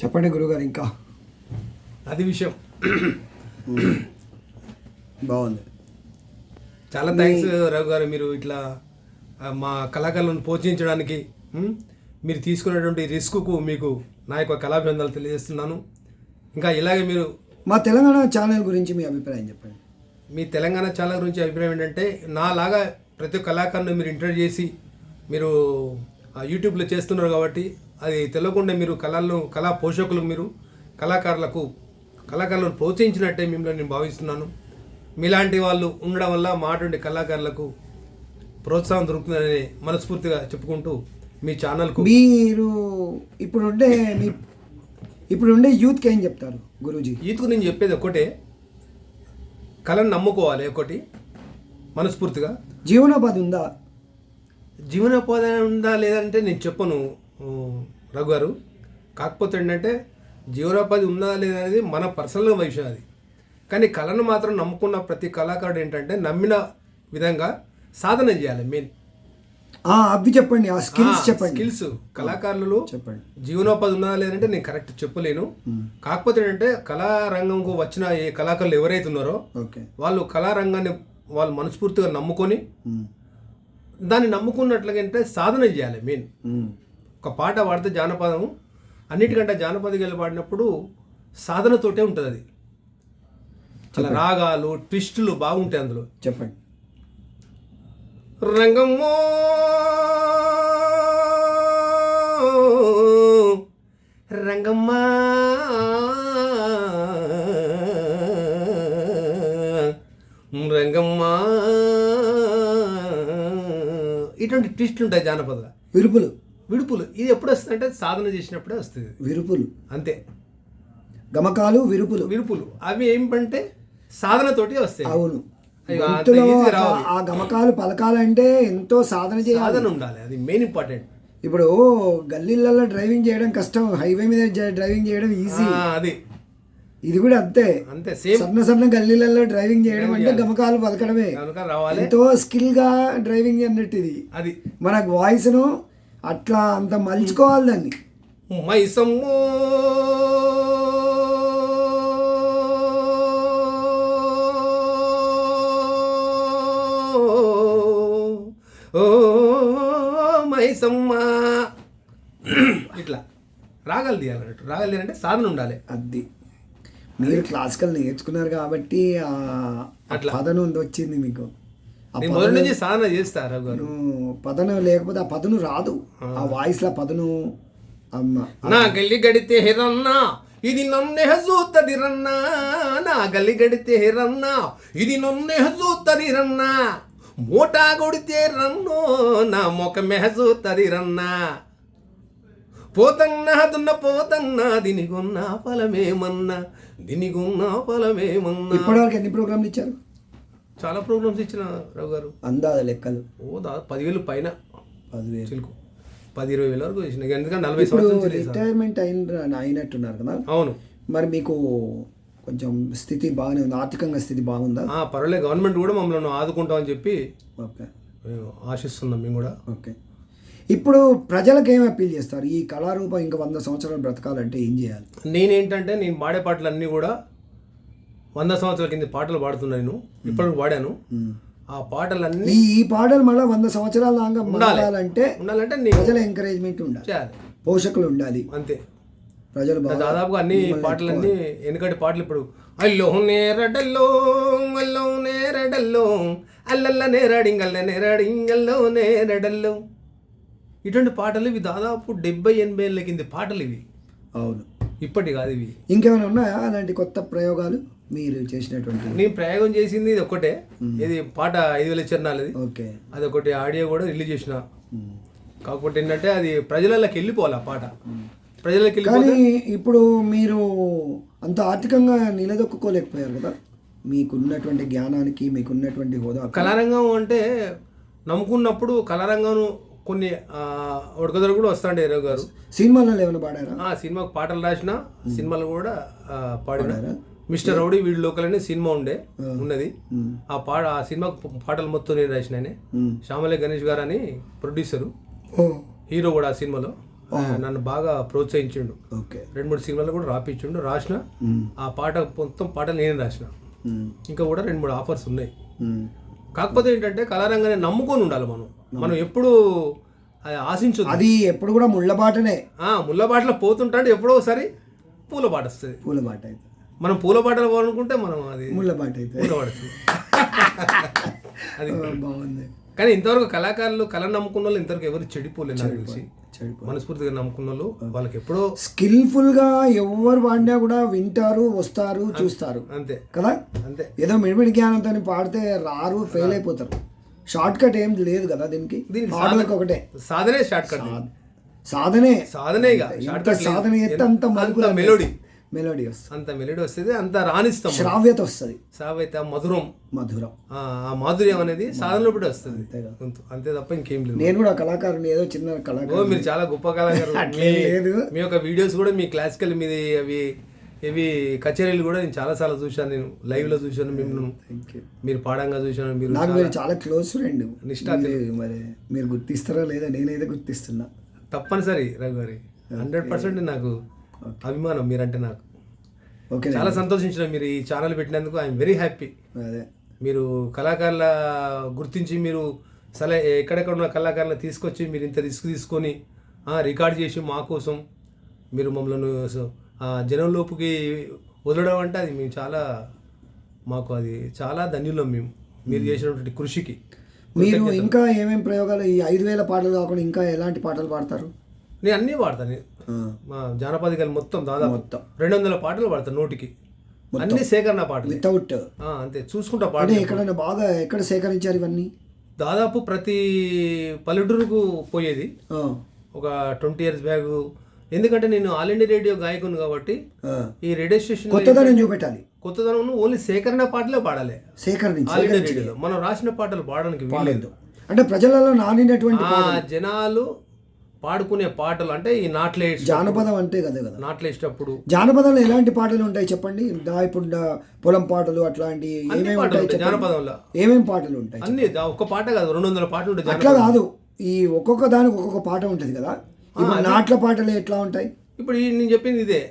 చెప్పండి గురుగారు. ఇంకా అది విషయం. బాగుంది. చాలా థ్యాంక్స్ రఘు గారు. మీరు ఇట్లా మా కళాకారులను పోషించడానికి మీరు తీసుకున్నటువంటి రిస్క్కు మీకు నా యొక్క కళాభివందనలు తెలియజేస్తున్నాను. ఇంకా ఇలాగే మీరు మా తెలంగాణ ఛానల్ గురించి మీ అభిప్రాయం చెప్పండి. మీ తెలంగాణ ఛానల్ గురించి అభిప్రాయం ఏంటంటే, నాలాగా ప్రతి ఒక్క కళాకారుని మీరు ఇంటర్వ్యూ చేసి మీరు యూట్యూబ్లో చేస్తున్నారు కాబట్టి అది తెలియకుండా మీరు కళా పోషకులు, మీరు కళాకారులను ప్రోత్సహించినట్టే మిమ్మల్ని నేను భావిస్తున్నాను. మీలాంటి వాళ్ళు ఉండడం వల్ల మా అటువంటి కళాకారులకు ప్రోత్సాహం దొరుకుతుందని మనస్ఫూర్తిగా చెప్పుకుంటూ మీ ఛానల్కు మీరు ఇప్పుడుండే యూత్కి ఏం చెప్తారు గురూజీ? యూత్కు నేను చెప్పేది ఒకటే, కళను నమ్ముకోవాలి. ఒకటి మనస్ఫూర్తిగా. జీవనోపాధి ఉందా? జీవనోపాధి ఉందా లేదంటే నేను చెప్పను రఘు గారు. కాకపోతే ఏంటంటే జీవనోపాధి ఉందా లేదా అనేది మన పర్సనల్ విషయం అది. కానీ కళను మాత్రం నమ్ముకున్న ప్రతి కళాకారుడు ఏంటంటే నమ్మిన విధంగా సాధన చేయాలి. మెయిన్ అవి చెప్పండి. ఆ స్కిల్స్ చెప్పండి. స్కిల్స్ కళాకారులు చెప్పండి. జీవనోపాధి ఉన్నదా లేదంటే నేను కరెక్ట్ చెప్పలేను. కాకపోతే ఏంటంటే కళారంగంకు వచ్చిన ఏ కళాకారులు ఎవరైతే ఉన్నారో వాళ్ళు కళారంగాన్ని వాళ్ళు మనస్ఫూర్తిగా నమ్ముకొని దాన్ని నమ్ముకున్నట్లుగా అంటే సాధన చేయాలి. మెయిన్ ఒక పాట పాడితే జానపదం అన్నిటికంటే జానపద గేయాలు పాడినప్పుడు సాధనతోటే ఉంటుంది. అది చాలా రాగాలు ట్విస్టులు బాగుంటాయి అందులో. చెప్పండి. రంగమ్మో రంగమ్మ రంగమ్మ ఇటువంటి ట్విస్టులు ఉంటాయి జానపద. విడుపులు ఇది ఎప్పుడు వస్తుంది అంటే సాధన చేసినప్పుడే వస్తుంది. విరుపులు అంతే. గమకాలు విరుపులు అవి ఏమిటంటే సాధనతోటి వస్తాయి. అవును. ఆ గమకాలు పలకాలంటే ఎంతో సాధన ఉండాలి. అది మెయిన్ ఇంపార్టెంట్. ఇప్పుడు గల్లీలలో డ్రైవింగ్ చేయడం కష్టం, హైవే మీద డ్రైవింగ్ చేయడం ఈజీ. అది ఇది కూడా అంతే. సన్న గల్లీలలో డ్రైవింగ్ చేయడం అంటే గమకాలు పలకడమే. ఎంతో స్కిల్ గా డ్రైవింగ్ అన్నట్టు ఇది. అది మన వాయిస్ ను అట్లా అంత మలుచుకోవాలి దాన్ని. మైసమ్మో ఓ మైసమ్మ ఇట్లా రాగాలు తీయాలన్నట్టు. రాగాలు తీయాలంటే సాధన ఉండాలి. అది మీరు క్లాసికల్ నేర్చుకున్నారు కాబట్టి అట్లా పదను వచ్చింది మీకు. మొదటి నుంచి సాధన చేస్తారు. పదను లేకపోతే ఆ పదను రాదు. ఆ వాయిస్ లా పదను నా గల్లి గడితే హిరన్నా ఇది నన్నే హజూతది రన్నా, నా గల్లి గడితే హిరన్నా ఇది నన్నే హజూతది రన్నా, మోటా కొడితే రన్నో నా మొక మెహజూతది రన్నా, పోతన్నా దున్న పోతన్నా దినిగొన్నా ఫలమేమన్నా ఇప్పటివరకు ఎన్ని ప్రోగ్రాంలు ఇచ్చారు? చాలా ప్రోగ్రామ్స్ ఇచ్చిన రఘు గారు. అందాజ లెక్కలు 10,000 పైన. 10,000 10-20,000 వరకు వచ్చిన. ఎందుకంటే 40 సంవత్సరాలు రిటైర్మెంట్ అయినట్టున్నారు కదా. అవును. మరి మీకు కొంచెం స్థితి బాగానే ఉంది, ఆర్థికంగా స్థితి బాగుందా? పర్వాలేదు. గవర్నమెంట్ కూడా మమ్మల్ని ఆదుకుంటామని చెప్పి ఆశిస్తున్నాం మేము కూడా. ఓకే. ఇప్పుడు ప్రజలకు ఏం అప్పీల్ చేస్తారు? ఈ కళారూపం ఇంకా 100 సంవత్సరాలు బ్రతకాలంటే ఏం చేయాలి? నేను పాడే పాటలు అన్నీ కూడా 100 సంవత్సరాల కింద పాటలు పాడుతున్నాను. ఇప్పటికి పాడాను. ఆ పాటలన్నీ ఈ పాటలు మళ్ళీ 100 సంవత్సరాల దాకా ఉండాలంటే ప్రజల ఎంకరేజ్మెంట్ ఉండాలి, పోషకులు ఉండాలి. అంతే. ప్రజలు దాదాపుగా అన్ని పాటలన్నీ వెనుకటి పాటలు ఇప్పుడు అల్లో నేరడల్లో అల్లో నేరడల్లో అల్లల్ల నేరాడింగల్ల నేరాడింగల్లో నేరడల్లో ఇటువంటి పాటలు ఇవి దాదాపు 70-80 ఏళ్ళ కింద పాటలు ఇవి. అవును. ఇప్పటి కాదు ఇవి. ఇంకేమైనా ఉన్నాయా అలాంటి కొత్త ప్రయోగాలు మీరు చేసినటువంటి? నేను ప్రయోగం చేసింది ఇది ఒకటే. ఇది పాట 5,000 చరణాలది. ఓకే. అది ఒకటి ఆడియో కూడా రిలీజ్ చేసిన. కాకపోతే ఏంటంటే అది ప్రజలకి వెళ్ళిపోవాలి ఆ పాట. ప్రజలకి వెళ్ళిపోవాలి. కానీ ఇప్పుడు మీరు అంత ఆర్థికంగా నిలదొక్కుకోలేకపోయారు కదా మీకున్నటువంటి జ్ఞానానికి, మీకున్నటువంటి హోదా. కళారంగం అంటే నమ్ముకున్నప్పుడు కళారంగం కొన్ని ఉడకదొరు కూడా వస్తాండే రావు గారు. సినిమాలలో ఏమైనా పాడారా? సినిమాకు పాటలు రాసిన, సినిమాలు కూడా పాడినారా? మిస్టర్ రౌడీ వీడి లోకల్ అనే సినిమా ఉన్నది. ఆ సినిమా పాటలు మొత్తం నేను రాసినానే. శ్యామలే గణేష్ గారు అని ప్రొడ్యూసరు, హీరో కూడా ఆ సినిమాలో. నన్ను బాగా ప్రోత్సహించిండు. ఓకే. 2-3 సినిమాలు కూడా రాపించిండు, రాసిన. ఆ పాట మొత్తం పాటలు నేనే రాసిన. ఇంకా కూడా 2-3 ఆఫర్స్ ఉన్నాయి. కాకపోతే ఏంటంటే కళారంగానే నమ్ముకొని ఉండాలి మనం ఎప్పుడు ఆశించు. అది ఎప్పుడు కూడా ముళ్ళబాటనే. ముళ్ళబాటలో పోతుంటాడు, ఎప్పుడో ఒకసారి పూలబాట వస్తుంది. పూలబాట అయితే మనం పూలబాటలు పోవాలనుకుంటే మనం అది ముళ్ళబాట అయితే పూలబాడుతుంది. అది బాగుంది. కానీ ఇంతవరకు కళాకారులు కళ నమ్ముకున్న వాళ్ళు ఇంతవరకు ఎవరు చెడిపోలేదు నాకు తెలిసి. మనస్ఫూర్తిగా నమ్ముకున్న వాళ్ళు వాళ్ళకి ఎప్పుడో స్కిల్ఫుల్ గా ఎవరు పాడినా కూడా వింటారు, వస్తారు, చూస్తారు. అంతే కదా. అంతే. ఏదో మిడిమిడి జ్ఞానంతో పాడితే రారు, ఫెయిల్ అయిపోతారు. షార్ట్ కట్ ఏం లేదు కదా దీనికి. ఒకటే సాధనే షార్ట్ కట్. సాధనే సాధన ఎత్తే అంత మెలోడీ వస్తుంది. అంత మెలోడీ వస్తుంది, అంత రాణిస్తాం. శ్రావ్యత వస్తుంది. మధురం ఆ మాధుర్యం అనేది సాధనలో కూడా వస్తుంది అంతే తప్ప ఇంకేం లేదు. నేను కూడా కళాకారుని, ఏదో చిన్న కళాకారు. మీరు చాలా గొప్ప కళాకారు. మీ యొక్క వీడియోస్ కూడా మీ క్లాసికల్ మీది ఇవి కచేరీలు కూడా నేను చాలా సార్లు చూశాను. నేను లైవ్ లో చూశాను మిమ్మల్ని, మీరు పాడంగా చూశాను. మీరు చాలా క్లోజ్ ఫ్రెండ్. మరి మీరు గుర్తిస్తారా లేదా? నేనైతే గుర్తిస్తున్నా. తప్పనిసరి రఘు గారి 100% నాకు అభిమానం మీరంటే. నాకు చాలా సంతోషించిన మీరు ఈ ఛానల్ పెట్టినందుకు. I'm very happy. మీరు కళాకారుల గుర్తించి మీరు ఎక్కడెక్కడ ఉన్న కళాకారులను తీసుకొచ్చి మీరు ఇంత రిస్క్ తీసుకొని రికార్డ్ చేసి మా కోసం మీరు మమ్మల్ని జనంలోపుకి వదలడం అంటే అది మేము మాకు అది చాలా ధన్యులం మీరు చేసినటువంటి కృషికి. మీరు ఇంకా ఏమేమి ప్రయోగాలు, ఈ 5,000 పాటలు కాకుండా ఇంకా ఎలాంటి పాటలు పాడతారు? నేను అన్నీ పాడతాను. మా జానపదికలు మొత్తం దాదాపు 200 పాటలు పాడతాను నోటికి. అన్ని సేకరణ పాటలు వితౌట్. అంతే చూసుకుంటా పాట. ఎక్కడైనా బాగా ఎక్కడ సేకరించారు ఇవన్నీ? దాదాపు ప్రతి పల్లెటూరుకు పోయేది ఒక 20 years బ్యాగ్. ఎందుకంటే నేను ఆల్ ఇండియా రేడియో గాయకుని కాబట్టి ఈ రేడియో స్టేషన్ కొత్తదనం చూపెట్టాలి. కొత్తదనం ఓన్లీ సేకరణ పాటలే పాడాలి. ఆల్ ఇండియా రేడియోలో మనం రాసిన పాటలు పాడడానికి వీలేదు. అంటే ప్రజలలో నానినటువంటి జనాలు పాడుకునే పాటలు అంటే ఈ నాట్లేట్ జానపదం అంటే కదా. నాట్లేసేటప్పుడు జానపదంలో ఎలాంటి పాటలు ఉంటాయి చెప్పండి? ఇప్పుడు పొలం పాటలు అట్లాంటి జానపదంలో ఏమేమి పాటలు ఉంటాయి? అన్ని ఒక్క పాట కాదు, 200 పాటలు ఉంటాయి. అట్లా కాదు, ఈ ఒక్కొక్క దానికి ఒక్కొక్క పాట ఉంటుంది కదా. ఇప్పుడు నాట్ల పాటలు ఎట్లా ఉంటాయి? ఇప్పుడు నేను చెప్పింది ఇదే,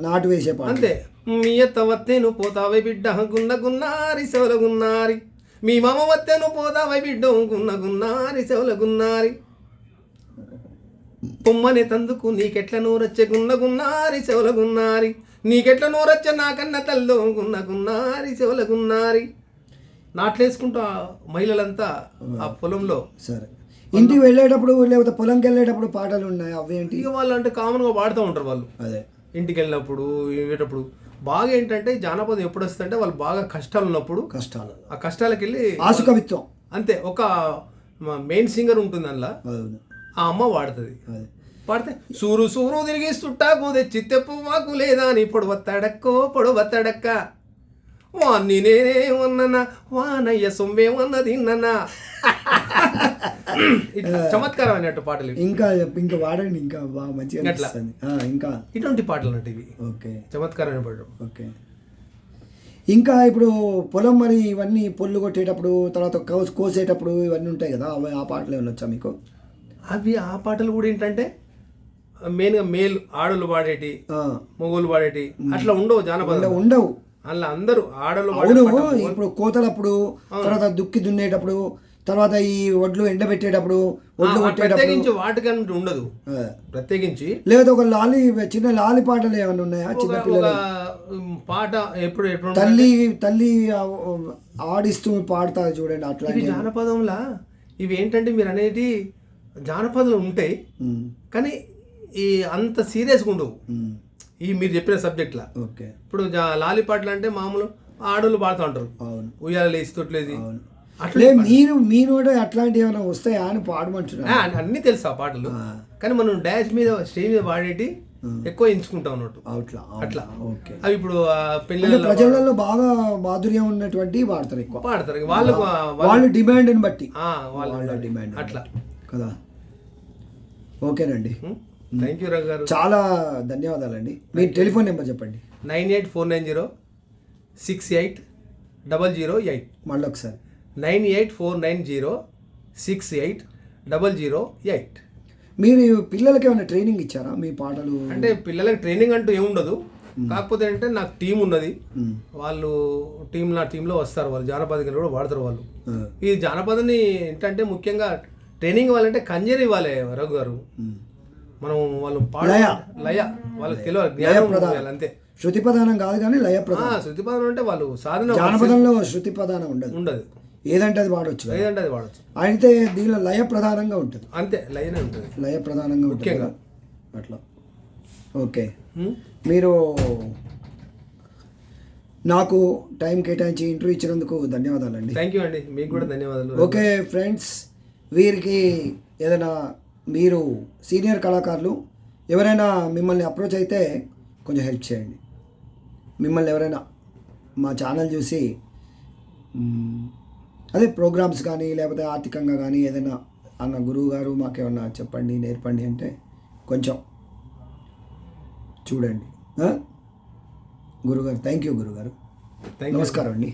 నాటు వేసే పాట. అంతే. మీ ఎత్త వత్తేను పోతావై బిడ్డ గున్నగున్నారి సెవలగున్నారి, మీ మామ వత్తేను పోతావై బిడ్డ గున్నగున్నారి సెవలగున్నారి, పొమ్మనే తందుకు నీకెట్ల నూరొచ్చే గున్నగున్నారి సెవలగున్నారి, నీకెట్ల నూరొచ్చే నాకన్న తల్లో గున్నగున్నారి సెవలగున్నారి. నాట్లేసుకుంటూ మహిళలంతా ఆ పొలంలో. సరే, ఇంటికి వెళ్ళేటప్పుడు లేకపోతే పొలంకి వెళ్ళేటప్పుడు పాటలు ఉన్నాయి, అవేంటి? ఇక వాళ్ళు అంటే కామన్గా పాడుతూ ఉంటారు వాళ్ళు. అదే ఇంటికి వెళ్ళినప్పుడు వెళ్ళేటప్పుడు బాగా ఏంటంటే జానపదం ఎప్పుడు వస్తుందంటే వాళ్ళు బాగా కష్టాలు ఉన్నప్పుడు, ఆ కష్టాలకు వెళ్ళి ఆసుకవిత్వం. అంతే. ఒక మెయిన్ సింగర్ ఉంటుంది అందులో, ఆ అమ్మ పాడుతుంది. పాడితే సూరు సూరు తిరిగి చుట్టాకు తెచ్చి తెప్పువాకు లేదా అని పొడవత్తడక్క వాన్ని నేనే ఉన్ననా వానయ్య సొమ్మేమన్నది నన్నా. చమత్కారం అన్నట్టు పాటలు. ఇంకా వాడండి, ఇంకా బాగా మంచిగా ఇంకా ఇటువంటి పాటలు అన్నట్టు ఇవి. ఓకే, చమత్కారమైన పాటలు. ఓకే. ఇంకా ఇప్పుడు పొలం మరి ఇవన్నీ పొల్లు కొట్టేటప్పుడు, తర్వాత కోసేటప్పుడు ఇవన్నీ ఉంటాయి కదా, అవి ఆ పాటలు ఏమైనా వచ్చా మీకు? అవి ఆ పాటలు కూడా ఏంటంటే మెయిన్గా ఆడోళ్ళు పాడేటి, మొగోళ్ళు పాడేటి అట్లా ఉండవు. జానపదం ఉండవు అలా. అందరూ ఆడోళ్ళు. ఇప్పుడు కోతలప్పుడు, తర్వాత దుక్కి దున్నేటప్పుడు, తర్వాత ఈ వడ్లు ఎండబెట్టేటప్పుడు, వడ్లు ప్రత్యేకించి వాటికంటే ఉండదు ప్రత్యేకించి. లేదా ఒక చిన్న లాలి పాటలు ఏమైనా ఉన్నాయా? చిన్న పిల్లల పాట ఎప్పుడు తల్లి ఆడిస్తూ పాడతారు చూడండి, అట్లా. జానపదంలా ఇవి ఏంటంటే మీరు అనేది జానపదాలు ఉంటాయి కానీ ఈ అంత సీరియస్గా ఉండవు ఈ మీరు చెప్పిన సబ్జెక్ట్లా. ఇప్పుడు లాలి పాటలు అంటే మామూలు ఆడోళ్ళు పాడుతూ ఉంటారు, ఉయ్యాల లేసి తొట్లేసి. అట్లే మీరు కూడా అట్లాంటివి ఏమైనా వస్తాయా అని పాడమంటున్నా? అన్నీ తెలుసు ఆ పాటలు, కానీ మనం డాష్ మీద స్టేజ్ మీద పాడేటి ఎక్కువ ఎంచుకుంటాం అన్నట్టు. అట్లా అవి ఇప్పుడు ప్రజలలో బాగా మాధుర్యం ఉన్నటువంటి పాడతారు, ఎక్కువ పాడతారు వాళ్ళ డిమాండ్ని బట్టి. వాళ్ళ డిమాండ్ అట్లా కదా. ఓకేనండి, థ్యాంక్ యూ రఘు గారు, చాలా ధన్యవాదాలండి. మీ టెలిఫోన్ నెంబర్ చెప్పండి. 9849068008. మళ్ళీ ఒకసారి 9849068008. మీరు పిల్లలకి ఏమైనా ట్రైనింగ్ ఇచ్చారా మీ పాటలు? అంటే పిల్లలకి ట్రైనింగ్ అంటూ ఏముండదు, కాకపోతే అంటే నాకు టీం ఉన్నది, వాళ్ళు నా టీంలో వస్తారు, వాళ్ళు జానపద కూడా వాడతారు వాళ్ళు. ఈ జానపదని ఏంటంటే ముఖ్యంగా ట్రైనింగ్ ఇవ్వాలంటే కంజరి ఇవ్వాలి రఘు గారు. మనం వాళ్ళు లయ వాళ్ళకి తెలియాలి, జ్ఞానం ఉండాలి అంతే. శృతి ప్రధానం కాదు కానీ లయ ప్రధానం. శృతి ప్రధానం అంటే వాళ్ళు సాధన. జానపదంలో శృతి ప్రధానం ఉండదు, ఏదంటే అది వాడచ్చు. అయితే దీనిలో లయ ప్రధానంగా ఉంటుంది, అంతే, లయనే ఉంటుంది, లయ ప్రధానంగా ఉంటుంది అట్లా. ఓకే, మీరు నాకు టైం కేటాయించి ఇంటర్వ్యూ ఇచ్చినందుకు ధన్యవాదాలండి. థ్యాంక్ యూ అండి, మీకు కూడా ధన్యవాదాలు. ఓకే ఫ్రెండ్స్, వీరికి ఏదైనా మీరు సీనియర్ కళాకారులు ఎవరైనా మిమ్మల్ని అప్రోచ్ అయితే కొంచెం హెల్ప్ చేయండి. మిమ్మల్ని ఎవరైనా మా ఛానల్ చూసి అదే ప్రోగ్రామ్స్ కానీ లేకపోతే ఆర్థికంగా కానీ ఏదైనా అన్న గురువు గారు మాకేమన్నా చెప్పండి, నేర్పండి అంటే కొంచెం చూడండి. గురుగారు, థ్యాంక్ యూ గురుగారు, నమస్కారం అండి.